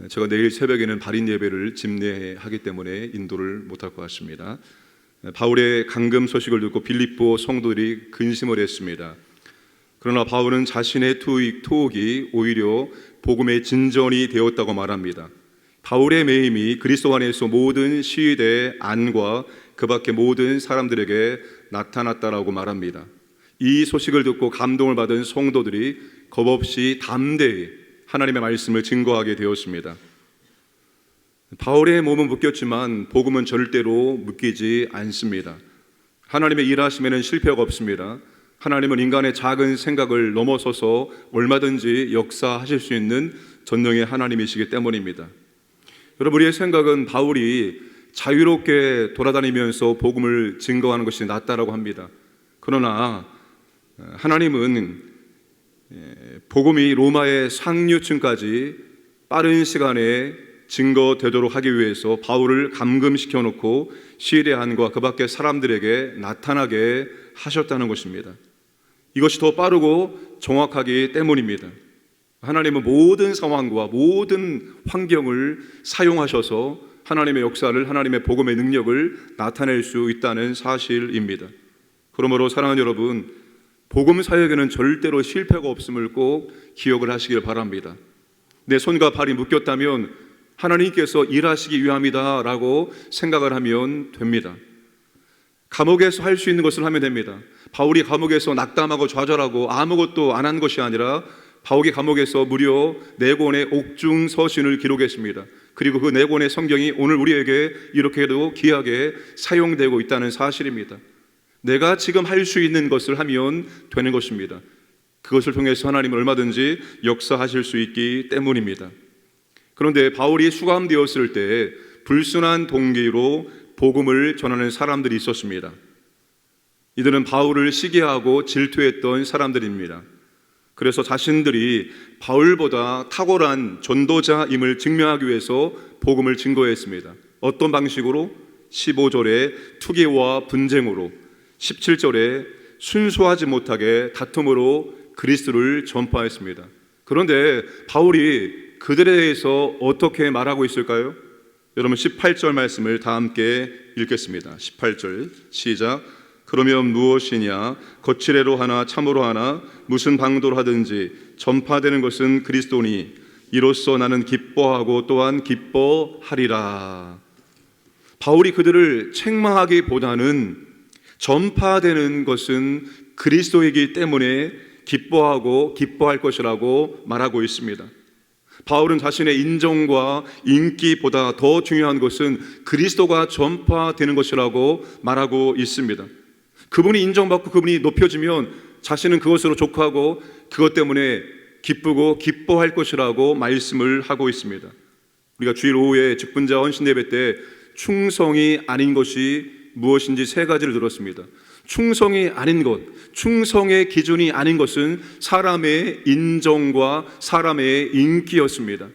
제가 내일 새벽에는 발인 예배를 집례하기 때문에 인도를 못할 것 같습니다. 바울의 감금 소식을 듣고 빌립보 성도들이 근심을 했습니다. 그러나 바울은 자신의 투옥이 오히려 복음의 진전이 되었다고 말합니다. 바울의 매임이 그리스도 안에서 모든 시위대의 안과 그 밖의 모든 사람들에게 나타났다라고 말합니다. 이 소식을 듣고 감동을 받은 성도들이 겁없이 담대히 하나님의 말씀을 증거하게 되었습니다. 바울의 몸은 묶였지만 복음은 절대로 묶이지 않습니다. 하나님의 일하심에는 실패가 없습니다. 하나님은 인간의 작은 생각을 넘어서서 얼마든지 역사하실 수 있는 전능의 하나님이시기 때문입니다. 여러분, 우리의 생각은 바울이 자유롭게 돌아다니면서 복음을 증거하는 것이 낫다라고 합니다. 그러나 하나님은 복음이 로마의 상류층까지 빠른 시간에 증거되도록 하기 위해서 바울을 감금시켜 놓고 시리아인과 그 밖의 사람들에게 나타나게 하셨다는 것입니다. 이것이 더 빠르고 정확하기 때문입니다. 하나님은 모든 상황과 모든 환경을 사용하셔서 하나님의 역사를, 하나님의 복음의 능력을 나타낼 수 있다는 사실입니다. 그러므로 사랑하는 여러분, 복음 사역에는 절대로 실패가 없음을 꼭 기억을 하시길 바랍니다. 내 손과 발이 묶였다면 하나님께서 일하시기 위함이다 라고 생각을 하면 됩니다. 감옥에서 할 수 있는 것을 하면 됩니다. 바울이 감옥에서 낙담하고 좌절하고 아무것도 안 한 것이 아니라 바울이 감옥에서 무려 4권의 옥중 서신을 기록했습니다. 그리고 그 4권의 성경이 오늘 우리에게 이렇게도 귀하게 사용되고 있다는 사실입니다. 내가 지금 할 수 있는 것을 하면 되는 것입니다. 그것을 통해서 하나님은 얼마든지 역사하실 수 있기 때문입니다. 그런데 바울이 수감되었을 때 불순한 동기로 복음을 전하는 사람들이 있었습니다. 이들은 바울을 시기하고 질투했던 사람들입니다. 그래서 자신들이 바울보다 탁월한 전도자임을 증명하기 위해서 복음을 증거했습니다. 어떤 방식으로? 15절에 투기와 분쟁으로, 17절에 순수하지 못하게 다툼으로 그리스도를 전파했습니다. 그런데 바울이 그들에 대해서 어떻게 말하고 있을까요? 여러분 18절 말씀을 다 함께 읽겠습니다. 18절 시작. 그러면 무엇이냐? 거칠애로 하나 참으로 하나 무슨 방도로 하든지 전파되는 것은 그리스도니 이로써 나는 기뻐하고 또한 기뻐하리라. 바울이 그들을 책망하기보다는 전파되는 것은 그리스도이기 때문에 기뻐하고 기뻐할 것이라고 말하고 있습니다. 바울은 자신의 인정과 인기보다 더 중요한 것은 그리스도가 전파되는 것이라고 말하고 있습니다. 그분이 인정받고 그분이 높여지면 자신은 그것으로 족하고 그것 때문에 기쁘고 기뻐할 것이라고 말씀을 하고 있습니다. 우리가 주일 오후에 직분자 헌신 예배 때 충성이 아닌 것이 무엇인지 3가지를 들었습니다. 충성이 아닌 것, 충성의 기준이 아닌 것은 사람의 인정과 사람의 인기였습니다.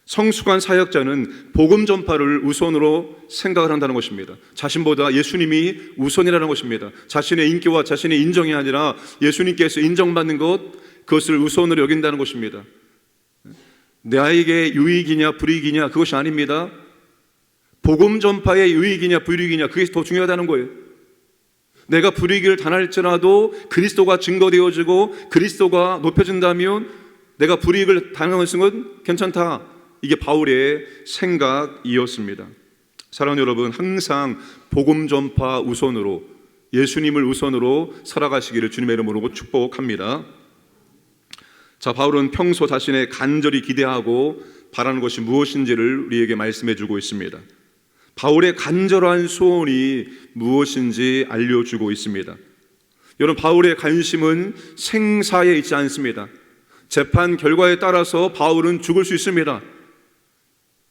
성숙한 사역자는 복음 전파를 우선으로 생각을 한다는 것입니다. 자신보다 예수님이 우선이라는 것입니다. 자신의 인기와 자신의 인정이 아니라 예수님께서 인정받는 것, 그것을 우선으로 여긴다는 것입니다. 나에게 유익이냐 불이익이냐 그것이 아닙니다. 복음 전파의 유익이냐 불이익이냐 그게 더 중요하다는 거예요. 내가 불이익을 당할지라도 그리스도가 증거되어지고 그리스도가 높여진다면 내가 불이익을 당하는 것은 괜찮다. 이게 바울의 생각이었습니다. 사랑하는 여러분, 항상 복음 전파 우선으로 예수님을 우선으로 살아가시기를 주님의 이름으로 축복합니다. 자, 바울은 평소 자신의 간절히 기대하고 바라는 것이 무엇인지를 우리에게 말씀해 주고 있습니다. 바울의 간절한 소원이 무엇인지 알려주고 있습니다. 여러분, 바울의 관심은 생사에 있지 않습니다. 재판 결과에 따라서 바울은 죽을 수 있습니다.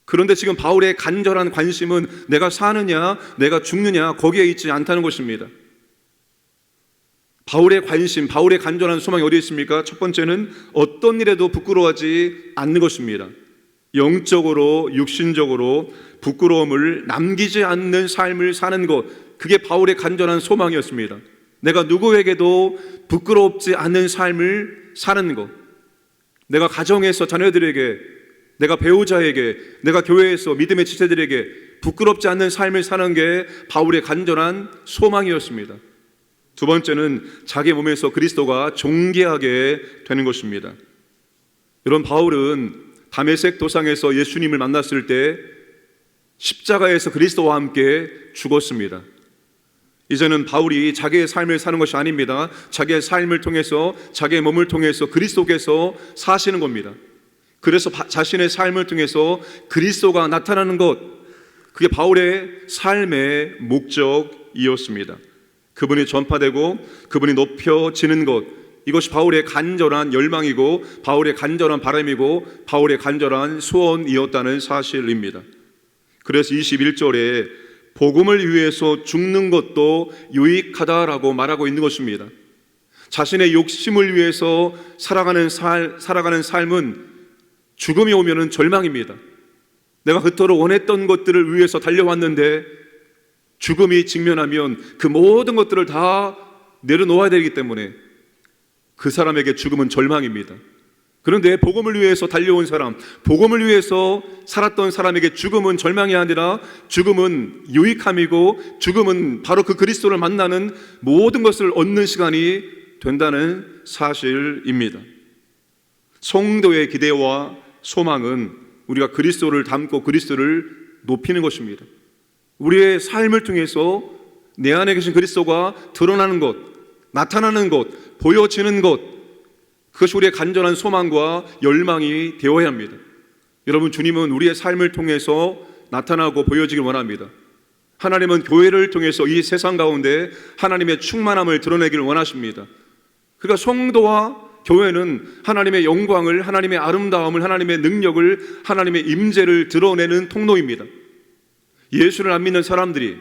그런데 지금 바울의 간절한 관심은 내가 사느냐 내가 죽느냐 거기에 있지 않다는 것입니다. 바울의 관심, 바울의 간절한 소망이 어디에 있습니까? 첫 번째는 어떤 일에도 부끄러워하지 않는 것입니다. 영적으로 육신적으로 부끄러움을 남기지 않는 삶을 사는 것, 그게 바울의 간절한 소망이었습니다. 내가 누구에게도 부끄럽지 않는 삶을 사는 것. 내가 가정에서 자녀들에게, 내가 배우자에게, 내가 교회에서 믿음의 지체들에게 부끄럽지 않는 삶을 사는 게 바울의 간절한 소망이었습니다. 두 번째는 자기 몸에서 그리스도가 존귀하게 되는 것입니다. 여러분, 바울은 다메섹 도상에서 예수님을 만났을 때 십자가에서 그리스도와 함께 죽었습니다. 이제는 바울이 자기의 삶을 사는 것이 아닙니다. 자기의 삶을 통해서, 자기의 몸을 통해서 그리스도께서 사시는 겁니다. 그래서 자신의 삶을 통해서 그리스도가 나타나는 것, 그게 바울의 삶의 목적이었습니다. 그분이 전파되고 그분이 높여지는 것, 이것이 바울의 간절한 열망이고 바울의 간절한 바람이고 바울의 간절한 소원이었다는 사실입니다. 그래서 21절에 복음을 위해서 죽는 것도 유익하다라고 말하고 있는 것입니다. 자신의 욕심을 위해서 살아가는 삶은 죽음이 오면은 절망입니다. 내가 그토록 원했던 것들을 위해서 달려왔는데 죽음이 직면하면 그 모든 것들을 다 내려놓아야 되기 때문에 그 사람에게 죽음은 절망입니다. 그런데 복음을 위해서 달려온 사람, 복음을 위해서 살았던 사람에게 죽음은 절망이 아니라 죽음은 유익함이고 죽음은 바로 그 그리스도를 만나는 모든 것을 얻는 시간이 된다는 사실입니다. 성도의 기대와 소망은 우리가 그리스도를 닮고 그리스도를 높이는 것입니다. 우리의 삶을 통해서 내 안에 계신 그리스도가 드러나는 것, 나타나는 것, 보여지는 것, 그것이 우리의 간절한 소망과 열망이 되어야 합니다. 여러분, 주님은 우리의 삶을 통해서 나타나고 보여지길 원합니다. 하나님은 교회를 통해서 이 세상 가운데 하나님의 충만함을 드러내기를 원하십니다. 그러니까 성도와 교회는 하나님의 영광을, 하나님의 아름다움을, 하나님의 능력을, 하나님의 임재를 드러내는 통로입니다. 예수를 안 믿는 사람들이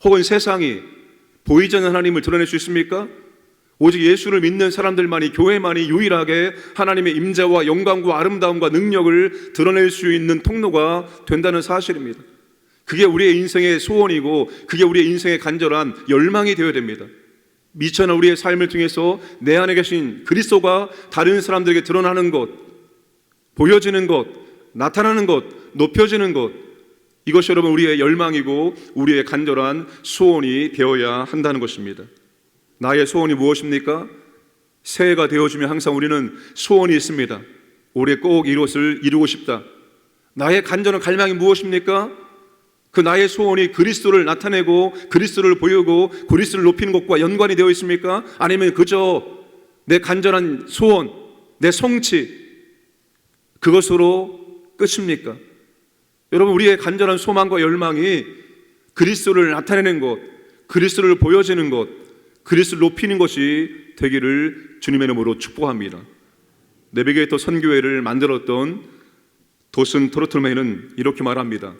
혹은 세상이 보이지 않는 하나님을 드러낼 수 있습니까? 오직 예수를 믿는 사람들만이, 교회만이 유일하게 하나님의 임재와 영광과 아름다움과 능력을 드러낼 수 있는 통로가 된다는 사실입니다. 그게 우리의 인생의 소원이고 그게 우리의 인생의 간절한 열망이 되어야 됩니다. 미천한 우리의 삶을 통해서 내 안에 계신 그리스도가 다른 사람들에게 드러나는 것, 보여지는 것, 나타나는 것, 높여지는 것, 이것이 여러분 우리의 열망이고 우리의 간절한 소원이 되어야 한다는 것입니다. 나의 소원이 무엇입니까? 새해가 되어주면 항상 우리는 소원이 있습니다. 올해 꼭 이것을 이루고 싶다. 나의 간절한 갈망이 무엇입니까? 그 나의 소원이 그리스도를 나타내고 그리스도를 보이고 그리스도를 높이는 것과 연관이 되어 있습니까? 아니면 그저 내 간절한 소원, 내 성취, 그것으로 끝입니까? 여러분, 우리의 간절한 소망과 열망이 그리스도를 나타내는 것, 그리스도를 보여지는 것, 그리스도를 높이는 것이 되기를 주님의 이름으로 축복합니다. 내비게이터 선교회를 만들었던 도슨 트로틀맨은 이렇게 말합니다.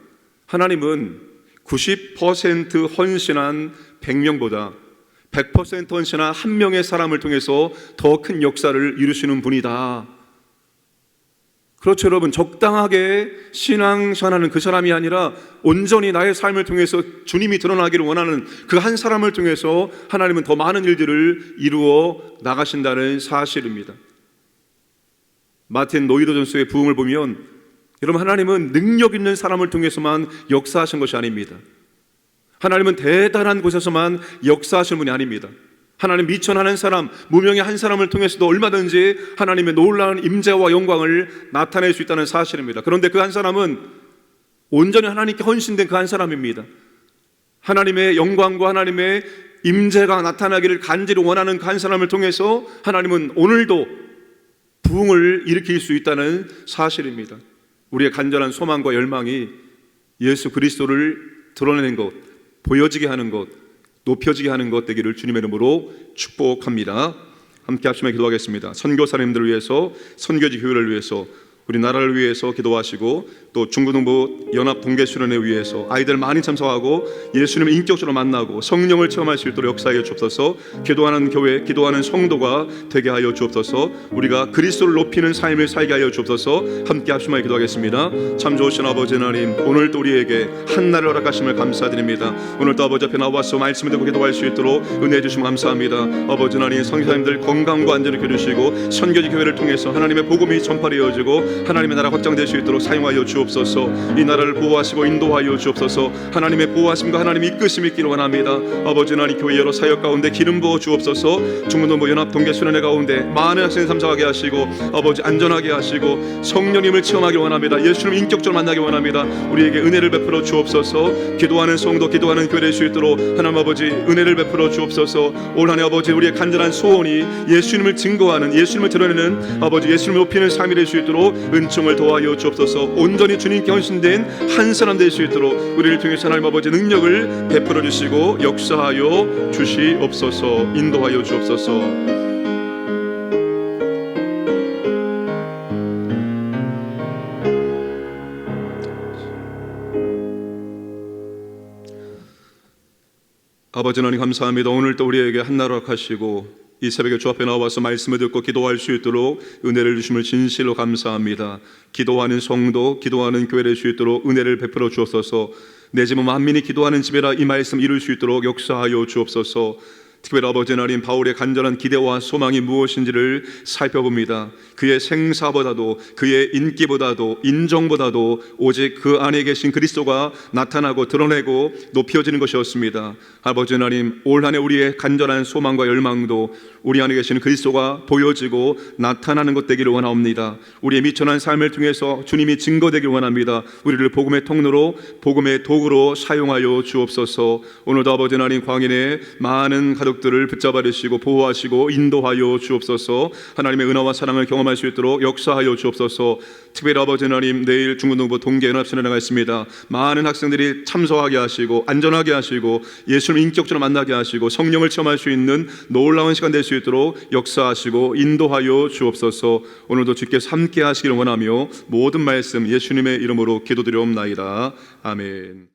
하나님은 90% 헌신한 100명보다 100% 헌신한 한 명의 사람을 통해서 더 큰 역사를 이루시는 분이다. 그렇죠, 여러분. 적당하게 신앙생활하는 그 사람이 아니라 온전히 나의 삶을 통해서 주님이 드러나기를 원하는 그 한 사람을 통해서 하나님은 더 많은 일들을 이루어 나가신다는 사실입니다. 마틴 노이더 존스의 부흥을 보면 여러분, 하나님은 능력 있는 사람을 통해서만 역사하신 것이 아닙니다. 하나님은 대단한 곳에서만 역사하신 분이 아닙니다. 하나님 미천하는 사람, 무명의 한 사람을 통해서도 얼마든지 하나님의 놀라운 임재와 영광을 나타낼 수 있다는 사실입니다. 그런데 그 한 사람은 온전히 하나님께 헌신된 그 한 사람입니다. 하나님의 영광과 하나님의 임재가 나타나기를 간절히 원하는 그 한 사람을 통해서 하나님은 오늘도 부흥을 일으킬 수 있다는 사실입니다. 우리의 간절한 소망과 열망이 예수 그리스도를 드러내는 것, 보여지게 하는 것, 높여지게 하는 것 되기를 주님의 이름으로 축복합니다. 함께 합심해 기도하겠습니다. 선교사님들을 위해서, 선교지 교회를 위해서 우리 나라를 위해서 기도하시고 또 중고등부 연합 동계수련회 위해서 아이들 많이 참석하고 예수님을 인격적으로 만나고 성령을 체험할 수 있도록 역사하여 주옵소서. 기도하는 교회, 기도하는 성도가 되게 하여 주옵소서. 우리가 그리스도를 높이는 삶을 살게 하여 주옵소서. 함께 합심하여 기도하겠습니다. 참 좋으신 아버지 하나님, 오늘도 우리에게 한날을 허락하심을 감사드립니다. 오늘도 아버지 앞에 나와서 말씀을 듣고 기도할 수 있도록 은혜해 주시면 감사합니다. 아버지 하나님, 성교사님들 건강과 안전을 기르시고 선교지 교회를 통해서 하나님의 복음이 전파되어지고 하나님의 나라 확장될 수 있도록 사용하여 주옵소서. 이 나라를 보호하시고 인도하여 주옵소서. 하나님의 보호하심과 하나님의 이끄심이 있기를 원합니다. 아버지 하나님, 교회 여러 사역 가운데 기름 부어 주옵소서. 중문동부 연합 동계수련회 가운데 많은 학생이 참석하게 하시고 아버지 안전하게 하시고 성령님을 체험하기 원합니다. 예수님 인격적으로 만나기 원합니다. 우리에게 은혜를 베풀어 주옵소서. 기도하는 성도, 기도하는 교회 될 수 있도록 하나님 아버지 은혜를 베풀어 주옵소서. 올 한 해 아버지 우리의 간절한 소원이 예수님을 증거하는, 예수님을 드러내는 아버지 예수님을 높이는 삶이 될 수 있도록 은총을 도와여 주옵소서. 온전히 주님께 헌신된 한 사람 될 수 있도록 우리를 통해서 하나님 아버지 능력을 베풀어 주시고 역사하여 주시옵소서. 인도하여 주옵소서. 아버지 하나님 감사합니다. 오늘도 우리에게 한날 허락하시고 이 새벽에 주 앞에 나와서 말씀을 듣고 기도할 수 있도록 은혜를 주심을 진실로 감사합니다. 기도하는 성도, 기도하는 교회 될 수 있도록 은혜를 베풀어 주옵소서. 내 집은 만민이 기도하는 집이라 이 말씀 이룰 수 있도록 역사하여 주옵소서. 특별히 아버지 하나님, 바울의 간절한 기대와 소망이 무엇인지를 살펴봅니다. 그의 생사보다도, 그의 인기보다도, 인정보다도 오직 그 안에 계신 그리스도가 나타나고 드러내고 높여지는 것이었습니다. 아버지 하나님, 올 한 해 우리의 간절한 소망과 열망도 우리 안에 계신 그리스도가 보여지고 나타나는 것 되기를 원합니다. 우리의 미천한 삶을 통해서 주님이 증거되기를 원합니다. 우리를 복음의 통로로, 복음의 도구로 사용하여 주옵소서. 오늘도 아버지 하나님, 광인의 많은 가족들을 붙잡아 주시고 보호하시고 인도하여 주옵소서. 하나님의 은혜와 사랑을 경험할 수 있도록 역사하여 주옵소서. 특별히 아버지 하나님, 내일 중고등부 동계연합수련회가 있습니다. 많은 학생들이 참석하게 하시고 안전하게 하시고 예수님 인격적으로 만나게 하시고 성령을 체험할 수 있는 놀라운 시간 될 수 있도록 역사하시고 인도하여 주옵소서. 오늘도 주께서 함께 하시기를 원하며 모든 말씀 예수님의 이름으로 기도드리옵나이다. 아멘.